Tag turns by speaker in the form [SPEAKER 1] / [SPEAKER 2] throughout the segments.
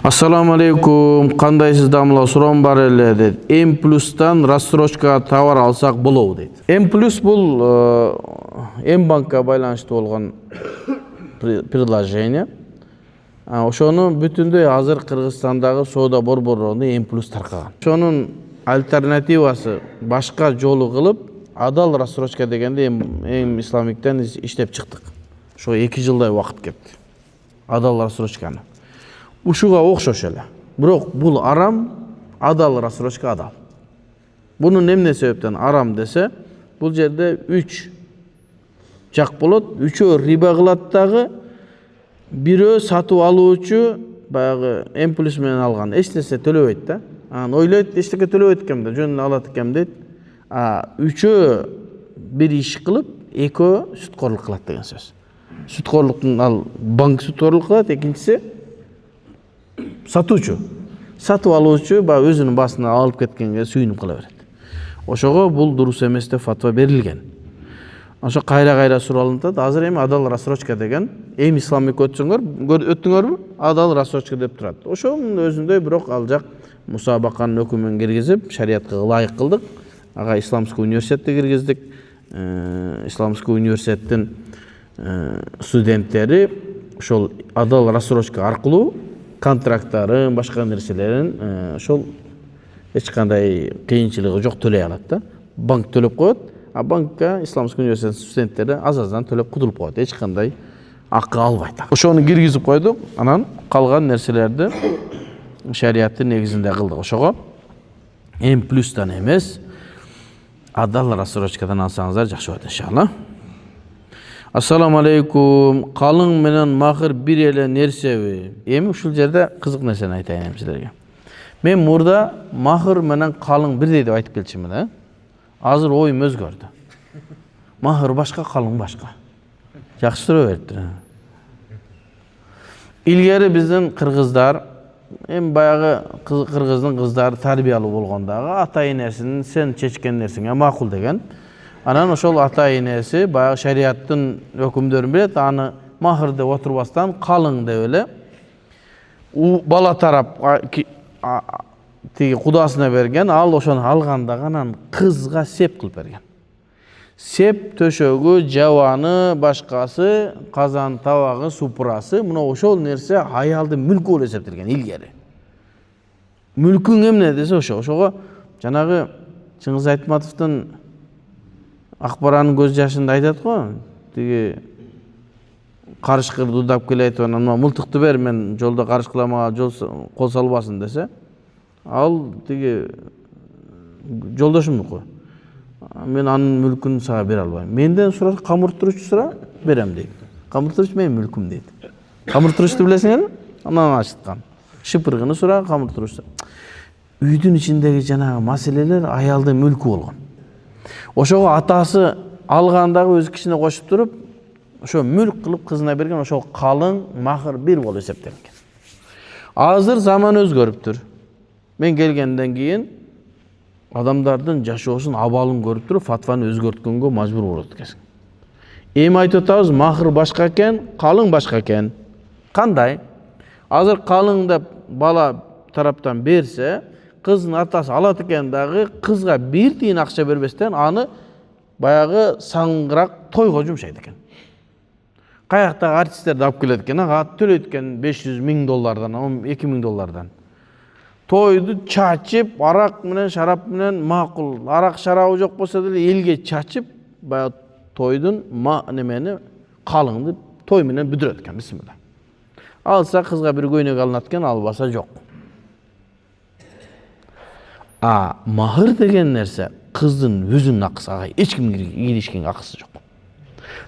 [SPEAKER 1] Assalamu alaikum. Кандайсыз дамла сурам бар эле дейт. М+тан рассрочка товар алсак болобу дейт. М+ бул М-банкка байланыштуу болгон приложение. Ошону бүтүндөй азыр Кыргызстандагы соода борборлорунда М+ таркаган. Ошонун альтернативасы башка жолу кылып, адал рассрочка дегенде М Исламиктен иштеп чыктык. Ошо 2 жылдай убакыт кетти. Адал рассрочканы. Ушуга окшош эле. Бирок бул арам, адал рассрочка адал. Бунун эмне себептен арам десе, бул жерде 3 жак болот. Үчөө риба кылат дагы, бирөө сатып алуучу баягы М+ менен алган эч нерсе төлөбөйт да. Анан ойлойт, эчтеке төлөбөйт экен да, жөнүнө алат экен дейт. Үчөө бир иш кылып, экөө сүткорлук кылат деген сөз. Сүткорлуктун ал банк сүткорлук кылат, экинчиси сатуучу. Сатып алуучу өзүнүн басына алып кеткенге сүйүнүп кала берет. Ошого бул дурус эмес деп фатва берилген. Ошо кайра суралынат. Азыр эми адал рассрочка деген М Исламик өттүңөрбү? Адал рассрочка деп турат. Ошонун өзүндөй бирок ал жак мусабаканын өкүмүн киргизип, шариятка ылайык кылдык. Ага Исламский университетти киргиздик. Исламский университеттин студенттери ошол адал рассрочка аркылуу контракттарын, башка нерселерин ошол эч кандай кыйынчылыгы жок төлөй алат да. Банк төлөп коет, а банкка Исламский университет студенттери аз-аздан төлөп кудулуп коет. Эч кандай акы албайт. Ошону киргизип койдук, анан калган нерселерди шариаттын негизинде кылдык. Ошого М+тан эмес, адал рассрочкадан алсаңыздар жакшы болот иншалла. Assalamu alaikum. Калың менен махыр бир эле нерсеби? Эми ушул жерде кызык нерсени айтайын силерге. Мен мурда махыр менен калың бирдей деп айтып келчимин, да? Азыр оюм өзгөрдү. Махыр башка, калың башка. Жакшы суроо бериптир. Илгери биздин кыргыздар, эми баягы кыргыздын кыздары тарбиялуу болгондагы ата-энесинин сен чечкен нерсеңе макул деген. Анан ошол ата-энеси баягы шариаттын өкүмдөрүн билет, аны махыр деп отурбастан калың деп эле бала тарап тиги кудасына берген, ал ошону алганда анан кызга сеп кылып берген. Сеп, төшөгү, жабаны, башкасы, казан, табагы, супурасы, мына ошол нерсе аялдын мүлкү болуп эсептелген илгери. Мүлкүң эмне десе ошого жанагы Чыңгыз Айтматовдун Акбаранын көз жашында айтат го, тиги карышкыр дудап келет, анан мылтыкты бер, мен жолдо карышкыламага кол салбасын десе, ал тиги жолдошумдуку. Мен анын мүлкүн сага бере албайм. Менден сура, камыртыручу сура, берем дейт. Камыртыруч менин мүлкүм дейт. Камыртыручту билесиңерби? Анан ачыткан. Шыпыргыны сура, камыртыруч. Үйдүн ичиндеги жанагы маселелер аялдын мүлкү болгон. Ошого атасы алгандагы өз кишине кошуп туруп, ошо мүлк кылып кызына берген, ошол калың махыр бир болуп эсептелген. Азыр заман өзгөрүптүр. Мен келгенден кийин адамдардын жашоосун абалын көрүп туруп, фатваны өзгөрткөнгө мажбур болот экенсиң. Эми айтып атабыз, махыр башка экен, калың башка экен. Кандай? Азыр калың деп бала тараптан берсе, кыздын атасы алат экен дагы, кызга бир тиын акча бербестен аны баягы саңгырак тойго жумшайт экен. Каяктагы артисттерди алып келет экен, ага төлөйт экен $500,000, $2,000. Тойду чачып, арак менен, шарап менен макул. Арак шарабы жок болсо деле элге чачып, баягы тойдун немени калыңды той менен бүдүрөт экен, бисмилла. Алса кызга бир көйнөк алынат экен, албаса жок. Махыр деген нерсе кыздын өзүнүн акысы, ага эч ким киришкен акысы жок.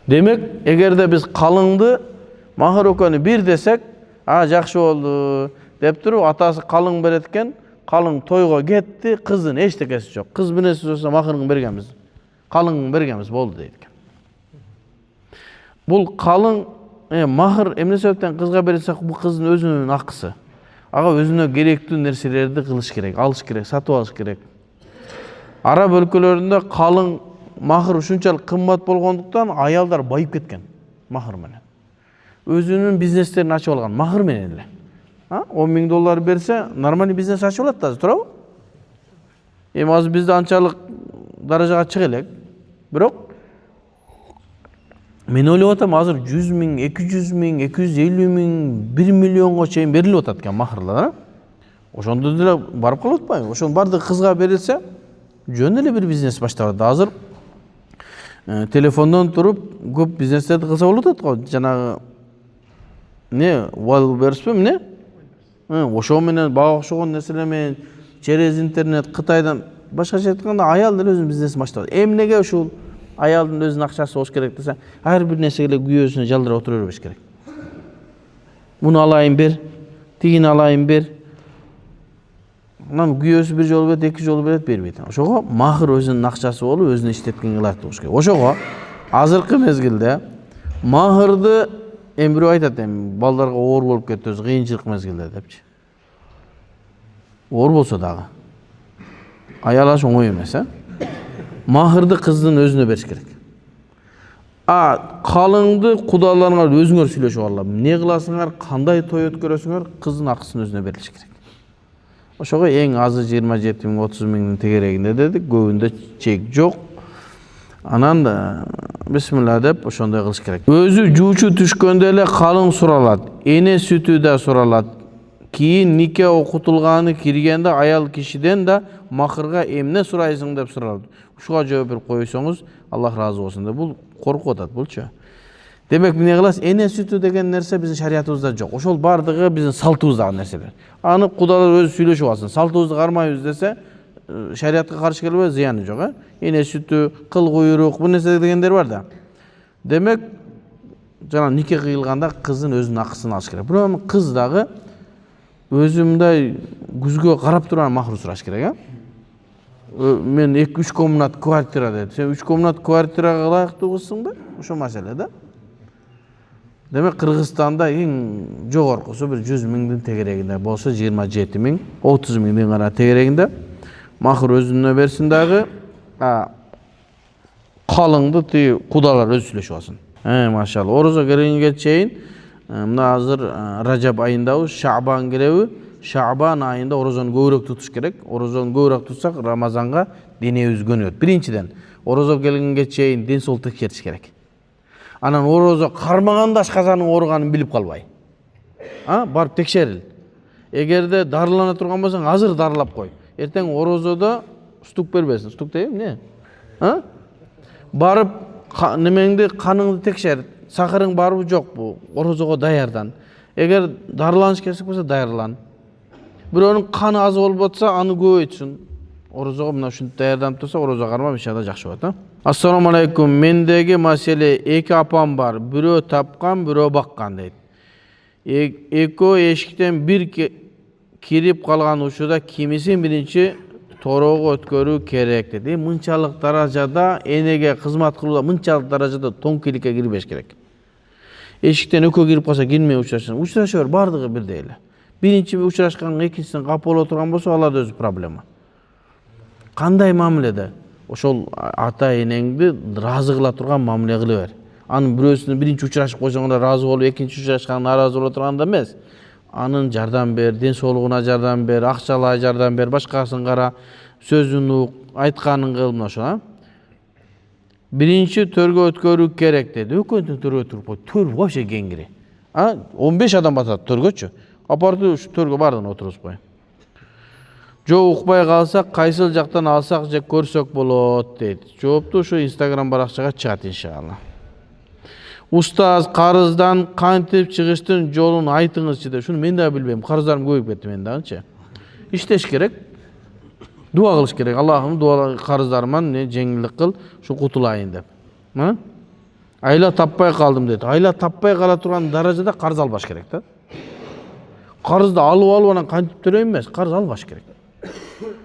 [SPEAKER 1] Демек, эгерде биз калыңды махыр экөөнү бир десек, жакшы болду деп туруп, атасы калың берет экен, калың тойго кетти, кыздын эчтекеси жок. Кыз менен болсо махырын бергенбиз, калыңын бергенбиз болду дейт экен. Бул калың махыр эмне себептен кызга берилсе, бул кыздын өзүнүн акысы. Ага өзүнө керектүү нерселерди кылыш керек, алыш керек, сатып алыш керек. Араб өлкөлөрүндө калың махыр ушунчалык кымбат болгондуктан аялдар байып кеткен махыр менен. Өзүнүн бизнестерин ачып алган махыр менен эле. $10.000 берсе, нормальный бизнес ашып алат да, туурабы? Эми азыр бизде анчалык даражага чыга элек. Бирок мен ойлоп атам, азыр 100.000, 200.000, 250.000, 1 миллионго чейин берилип атат экен махрлар. Ошондо деле барып калып атпайбы? Ошонун бардыгы кызга берилсе, жөн эле бир бизнес башталат. Азыр телефондон туруп көп бизнестерди кылса болот го. Жанагы Wildberries эмне? Ошо менен бага окшогон нерселер менен через интернет Кытайдан башкача айтканда аял деле өзүнүн бизнесин баштап. Эмнеге ушул аялдын өзүнүн акчасы болуш керек десе, ар бир нерсеге күйөөсүнө жалдырып отура бербеш керек. Муну алайын бер, тигини алайын бер. Анан күйөөсү бир жолу берет, эки жолу берет, бербейт. Ошого махыр өзүнүн акчасы болуп, өзүнүн иштеткенге ылайыктуу болуш керек. Ошого азыркы мезгилде махырды эми бирөө айтат, эми балдарга оор болуп кетти, өзү кыйынчылык мезгилде депчи. Оор болсо дагы аял аш оңой эмес, Махырды кыздын өзүнө бериш керек. Калыңды кудаларыңар өзүңөр сүйлөшүп алып, эмне кыласыңар, кандай той өткөрөсүңөр, кыздын акысын өзүнө берилиш керек. Ошого эң азы 27.000, 30.000 тегерегинде дедик, көбүндө чек жок. Анан бисмилла деп ошондой кылыш керек. Өзү жуучу түшкөндө эле калың суралат, эне сүтү да суралат. Кийин нике окутулганы киргенде аял кишиден да махырга эмне сурайсың деп суралат. Ушуга жооп берип койсоңуз, Аллах разы болсун деп бул коркуп атат булчу. Демек эмне кыласыз? Эне сүтү деген нерсе биздин шариятыбызда жок. Ошол бардыгы биздин салтыбыздагы нерселер. Аны кудалар өзү сүйлөшүп алсын. Салтыбызды кармайбыз десе, шариятка каршы келбей зыяны жок, Эне сүтү, кыл куйрук, бул нерсе дегендер бар да. Демек, жана нике кыйылганда кыздын өзүнүн акысын алыш керек. Бирок кыз дагы өзү мындай күзгө карап турган махр сураш керек, Мен 2-3 комнат квартира деді. Сен 3 комнат квартираға ылайыктуу кызсың ба? Ошо маселе да. Демек Кыргызстанда эң жогоркусу бир 100.000 тегерегинде болсо 27.000, 30.000 гана тегерегинде махр өзүнө берсин дагы, калыңды тиги кудалар өзү сүйлөшүп алсын. Машалла. Орозо киргенге чейин мына азыр Ражаб айындабыз, Шаабан киреби? Шаабан айында орозону көбүрөөк тутуш керек. Орозону көбүрөөк тутсак, Рамазанга денебиз көнөт. Биринчиден, орозо келгенге чейин ден соолук текшертиш керек. Анан орозо кармаганда ашказанын ооруганын билип калбай. Барып текшерил. Эгерде дарылана турган болсоң, азыр дарылап кой. Эртең орозодо стук бербесин. Стук дейм, эмне? Барып немеңди, каныңды текшер. Сахарың барбы жокпу? Орозого даярдан. Эгер дарыланыш керек болсо, даярлан. Бирөөнүн каны аз болуп атса, аны көбөйтсүн. Орозого мына ушинтип даярданып турса, орозо кармап иншалла жакшы болот, Ассаламу алейкум. Мендеги маселе эки апам бар. Бирөө тапкан, бирөө баккан дейт. Экөө эшиктен бир кирип калган учурда кимисин биринчи торого өткөрүү керек дейт. Мынчалык даражада энеге кызмат кылууда мынчалык даражада тоңкиликке кирбеш керек. Эшиктен экөө кирип калса кирмей учурашсын. Учурашыр бардыгы бирдей эле. Биринчи учурашкан, экинчисин капыл боло турган болсо, алар да өзү проблема. Кандай мамиледе? Ошол ата энеңди разы кыла турган мамиле кыла бер. Анын бирөөсүнө биринчи учурашып койсоң разы болуп, экинчи учурашкан наразы боло турганда эмес. Анын жардам бер, ден соолугуна жардам бер, акчалай жардам бер, башкасын кара, сөзүн ук, айтканын кыл, мына ошо. Биринчи төргө өткөрүү керек деди. Өкөнтү төргө туруп кой. Төр вообще кеңири. 15 адам батат төргөчү. Апарды ушу төргө бардын отургузуп кой. Жок укпай калсак, кайсыл жактан алсак же көрсөк болот дейт. Жоопту ушу Instagram баракчага чыгат иншалла. Устаз, карыздан кантип чыгыштын жолун айтыңызчы деп. Шуну мен да билбейм. Карыздарым көбөйүп кетти мен дагычы. Иштеш керек. Дуа кылыш керек. Аллахым дуа карыздарыман жеңилдик кыл, ушу кутулайын деп. Айла таппай калдым дейт. Айла таппай кала турган даражада карыз албаш керек да. Карызды алып анан кантип төлөйм эмес, карыз албаш керек.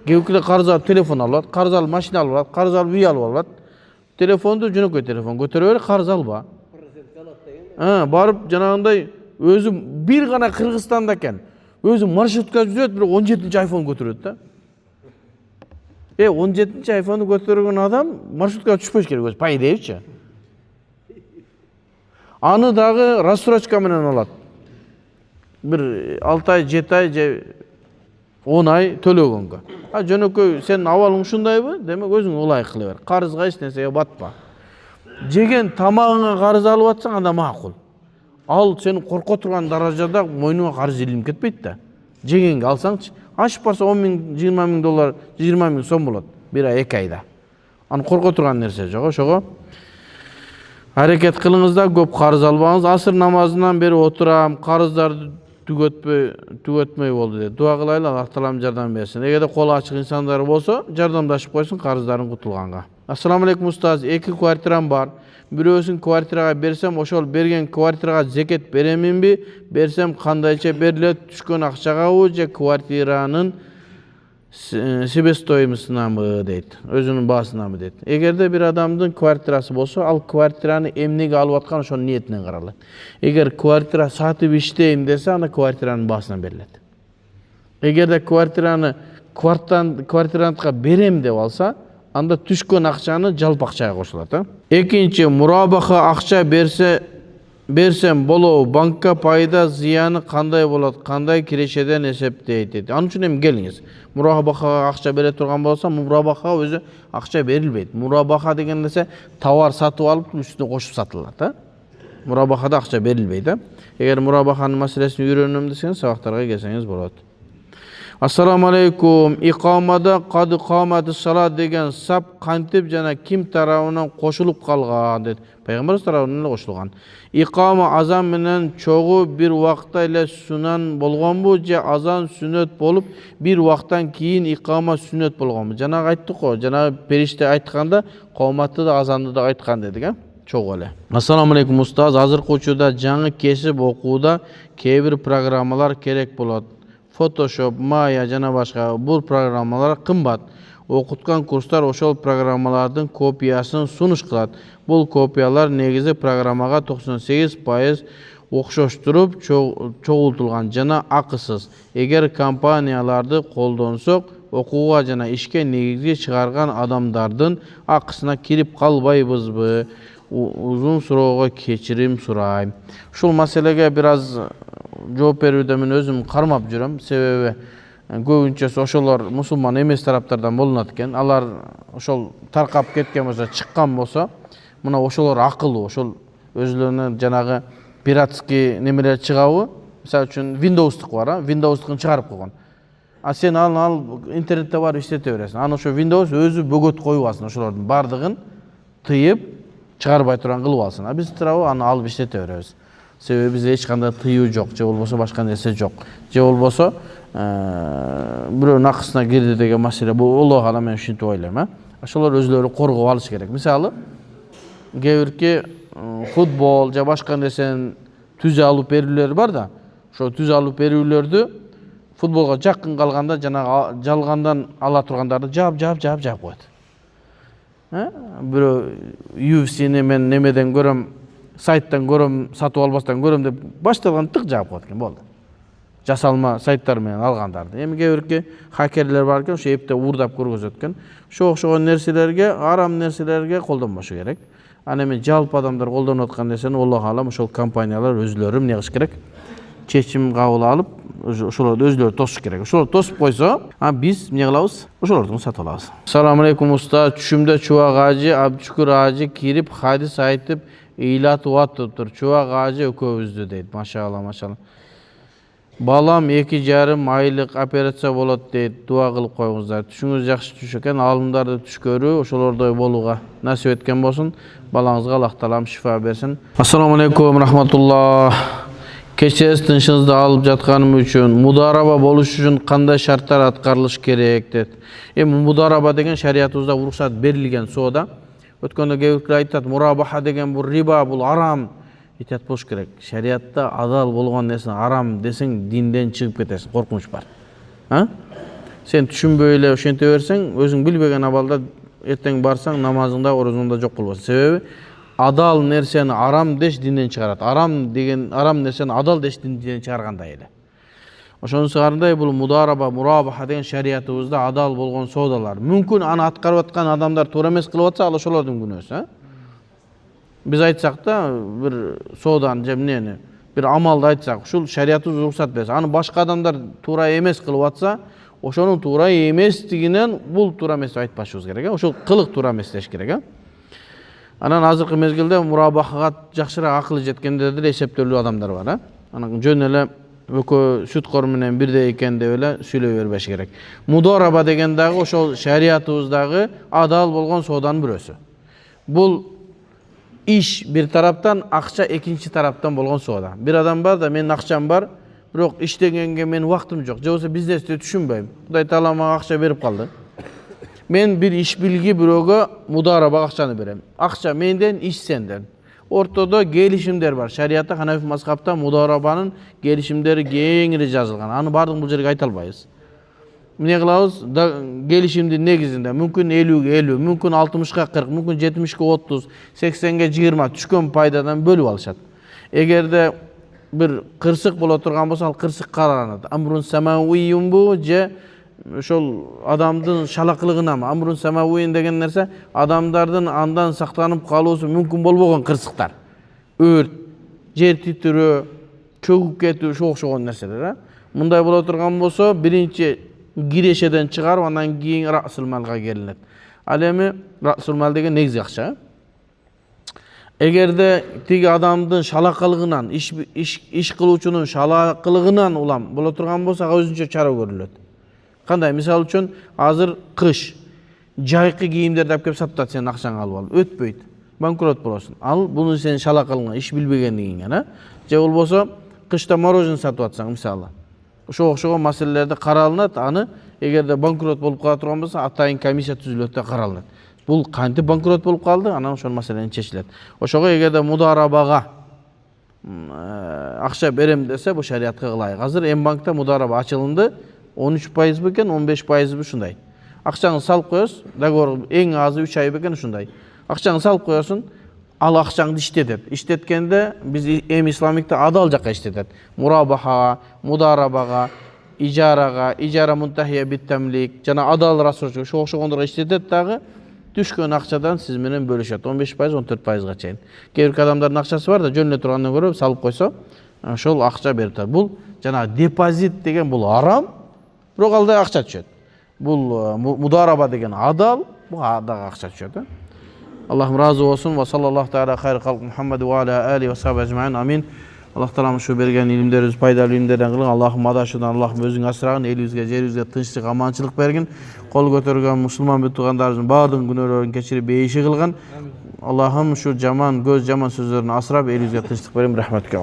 [SPEAKER 1] Кээбекте карыз алып телефон алат, карыз алып машина алат, карыз алып үй алат. Телефонду жөнөкөй телефон көтөрө бер, карыз алба. Барып жанагындай өзү бир гана Кыргызстанда экен. Өзү маршрутка жүрөт, бирок 17-чи айфон көтөрөт да. 17-чи айфонду көтөргөн адам маршрутка түшпөш керек өзү, по идеечи. Аны дагы рассрочка менен алат. bir 6 ay, 7 ay же 10 ay төлөгөнгө. Жөнөкөй сенин абалың ушундайбы? Демек өзүң улай кыла бер. Карызга эч нерсеге батпа. Жеген тамагыңа карыз алып атсаң анда макул. Ал сени корко турган даражада мойнуңа карыз илинип кетпейт да. Жегенге алсаңчы, ашып барса 10 миң, 20 миң доллар, 20 миң сом болот. Bir ay, 2 ayda. Аны корко турган нерсе жок, ошого аракет кылыңызда, көп карыз албаңыз. Асыр намазынан бери отурам, карыздарды түгөтмөй болду деп. Дуа кылайлы, Аллах таалам жардам берсин. Эгерде колу ачык инсандар болсо, жардамдашып койсун карыздарын кутулганга. Ассаламу алейкум устаз, 2 квартирам бар. Бирөөсүн квартирага берсем, ошол берген квартирага зекет береминби? Берсем кандайча берилет? Түшкөн акчагабы же квартиранын себестоимостунамы дейт. Өзүнүн баасынамы дейт. Эгерде бир адамдын квартирасы болсо, ал квартираны эмнеге алып аткан ошонун ниетинен каралат. Эгер квартира сатып иштейм десе, аны квартиранын баасынан берилет. Эгерде квартирантка берем деп алса, анда түшкөн акчаны жалпы акчага кошулат. Экинчи, мурабаха акча берсем болобу, банкка пайда зыяны кандай болот, кандай кирешеден эсептейт дейт. Анын үчүн эми келиңиз. Мурабахага акча бере турган болсо, мурабахага өзү акча берилбейт. Мурабаха деген нерсе товар сатып алып, үстүнө кошуп сатылат. Мурабахада акча берилбейт. Эгер мурабаханын маселесин үйрөнөм десеңиз, сабактарга келсеңиз болот. Ассаламу алейкум. Икамада кады каматы салат деген сап кантип жана ким тарабынан кошулуп калган дейт. Пайгамбар тарабынан эле кошулган. Икама азан менен чогуу бир убакта эле сунан болгонбу же азан сүннөт болуп бир убактан кийин икама сүннөт болгонбу? Жанагы айттык го, жанагы периште айтканда каматты да азанды да айткан дедик, чогуу эле. Ассаламу алейкум устаз, азыркы учурда жаңы кесип окууда кээ бир программалар керек болот. Photoshop, Maya жана башка. Бул программалар кымбат. Окуткан курстар ошол программалардын копиясын сунуш кылат. Бул копиялар негизи программага 98% окшоштуруп чогултулган жана акысыз. Эгер компанияларды колдонсок, окууга жана ишке негизи чыгарган адамдардын акысына кирип калбайбызбы? Узун суроого кечирим сурайм. Ушул маселеге бир аз жооп берүүдө мен өзүм кармап жүрөм. Себеби көбүнчөсү ошолор мусулман эмес тараптардан болунат экен. Алар ошол таркап кеткен болсо, чыккан болсо, мына ошолор акылуу, ошол өзүлөрүнө жанагы пиратский немелер чыгабы? Мисалы үчүн Windows'тук бар, Windows'тукун чыгарып койгон. А сен ал интернетте барып иштете бересиң. Аны ошо Windows өзү бөгөт коюп алсын, ошолордун бардыгын тыйып чыгарбай турган кылып алсын. А биз турабы аны алып иштете беребиз. Себеби бизде эч кандай тыюу жок, же болбосо башка нерсе жок. Же болбосо бирөөнүн акысына кирди деген маселе. Бул Аллах ала мен ушинтип ойлойм, Ошолор өзлөрү коргоп алыш керек. Мисалы, кээ бирки футбол же башка нерсенин түз алып берүүлөр бар да. Ошо түз алып берүүлөрдү футболго жакын калганда жанагы жалгандан ала тургандарды жап коет. Бирөө UFC'ни мен немеден көрөм, сайттан көрөм, сатып албастан көрөм деп башталган тык жаап коет экен, болду. Жасалма сайттар менен алгандарды. Эми кээ бирки хакерлер бар экен, ошо эпте уурдап көргөзөт экен. Ошо окшогон нерселерге, арам нерселерге колдонбошу керек. Аны эми жалпы адамдар колдонуп аткан нерсени Аллах алам ошол компаниялар өзлөрү эмне кылыш керек? Чечим кабыл алып, ошолорду өзлөрү тосуш керек. Ошолор тосуп койсо, биз эмне кылабыз? Ошолордун сатып алабыз. Ассаламу алейкум устаз, түшүмдө Чубак ажы, Абдушкур ажы кирип хадис айтып ыйлатып атыптыр. Чубак ажы экөөбүздү дейт. Машалла, машалла. Балам 2,5 айлык операция болот дейт. Дуа кылып коюңуздар. Түшүңүз жакшы түш экен, алымдарды түш көрүү, ошолордой болууга насип эткен болсун. Балаңызга Аллах таалам шифа берсин. Ассаламу алейкум рахматуллах. Кечээ тынчыңызды алып жатканым үчүн мудараба болуш үчүн кандай шарттар аткарылыш керек дейт. Эми мудараба деген шариятыбызда уруксат берилген соода. Өткөндө кээ биркилер айтат, мурабаха деген бул риба, бул арам. Итет болуш керек. Шариятта адал болгон нерсени арам десең, динден чыгып кетесиң, коркунуч бар. Сен түшүнбөй эле ошенте берсең, өзүң билбеген абалда эртең барсаң, намазыңда, орозуңда жок болбос. Себеби адал нерсени арам деш динден чыгарат. Арам нерсени адал деш динден чыгаргандай эле. Ошонун сыгарындай бул мудараба, мурабаха деген шариятыбызда адал болгон соодалар. Мүмкүн аны аткарып аткан адамдар туура эмес кылып атса, ал ошолордун күнөөсү. Биз айтсак да, бир соодан же эмнени bir амалды айтсак, ушул шариятыбыз уруксат берсе, аны башка адамдар туура эмес кылып атса, ошонун туура эместигинен бул туура эмес деп айтпашыбыз керек. Ошол кылык туура эмес деш керек. Анан азыркы мезгилде мурабахага жакшыраак акылы жеткенде деле эсептелүү адамдар бар. Анан жөн эле экөө сүткор менен бирдей экен деп эле сүйлөй бербеш керек. Мудараба деген дагы ошол шариятыбыздагы адал болгон сооданын бирөөсү. Бул иш bir тараптан, акча экинчи тараптан болгон соода. Bir адам бар да, менин акчам бар, бирок иштегенге менин убактым жок. Же болбосо бизнести түшүнбөйм. Кудай таала мага акча берип калды. Мен bir иш билги бирөөгө мудараба акчаны берем. Акча менден, иш сенден. Ортодо келишимдер бар. Шариятта Ханафи мазхабта мударабанын келишимдери кеңири жазылган. Аны бардыгын бул жерге айта албайбыз. Эмне кылабыз? Келишимдин негизинде мүмкүн 50-ге 50, мүмкүн 60-га 40, мүмкүн 70-ге 30, 80-ге 20 түшкөн пайдадан бөлүп алышат. Эгерде bir кырсык боло турган болсо, ал кырсык караланат. Амрун самауийюн бу же ошол адамдын шалакылыгынамы? Амрун самауийюн деген нерсе адамдардын андан сактанып калуусу мүмкүн болбогон кырсыктар. Өрт, жер титирөө, чөгүп кетүү, ошо окшогон нерселер. Мындай боло турган болсо, биринчи кирешеден чыгарып, андан кийин расыл малга келинет. Ал эми расыл мал деген негизи акча. Эгерде тиги адамдын шалакылыгынан, иш кылуучунун шалакылыгынан улам боло турган болсо, ага өзүнчө чара көрүлөт. Кандай? Мисалы үчүн, азыр кыш, жайкы кийимдерди алып келип сатат, сенин акчаңды алып алып, өтпөйт. Банкрот болосуң. Ал буну сенин шалакылыгыңа, иш билбегендигиңе, же болбосо кышта мороженое сатып атсаң, мисалы. Ошо окшогон маселелерди каралынат, аны эгерде банкрот болуп кала турган болсо, атайын комиссия түзүлөт да каралынат. Бул кантип банкрот болуп калды, анан ошол маселени чечилет. Ошого эгерде мударабага акча берем десе, бул шариятка ылайык. Азыр М-банкта мудараба ачылынды, 13% бекен, 15% ушундай. Акчаңды салып коесуң, договор эң азы 3 ай бекен ушундай. Акчаңды салып коесуң, ал акчаңды иштетет. Иштеткенде биз эми исламикте адал жакка иштетет. Мурабахага, мударабага, ижара мунтахия биттамлик, жана адал рассрочка, ошо окшогондорго иштетет дагы, түшкөн акчадан сиз менен бөлүшөт. 15%, 14%га чейин. Кээ бир адамдардын акчасы бар да, жөн эле тургандан көрө салып койсо, ошол акча берип турат. Бул жана депозит деген бул арам, бирок алда акча түшөт. Бул мудараба деген адал, бул дагы акча түшөт. Аллахым разы болсун. Ва саллаллаху тааля хайр халк Мухаммад ва аля али ва сахби ажмаин. Амин. Аллах таалам ушу берген илимдерибиз пайдалуу илимдерден кылгын. Аллахым адашуудан Аллахым өзүң асырагын, элибизге, жерибизге тынчтык, аманчылык бергин. Кол көтөргөн мусулман бүт туугандарыбыздын баардык күнөөлөрүн кечирип бейиши кылгын. Аллахым ушу жаман көз, жаман сөздөрдөн асырап, элибизге тынчтык берин. Рахматка.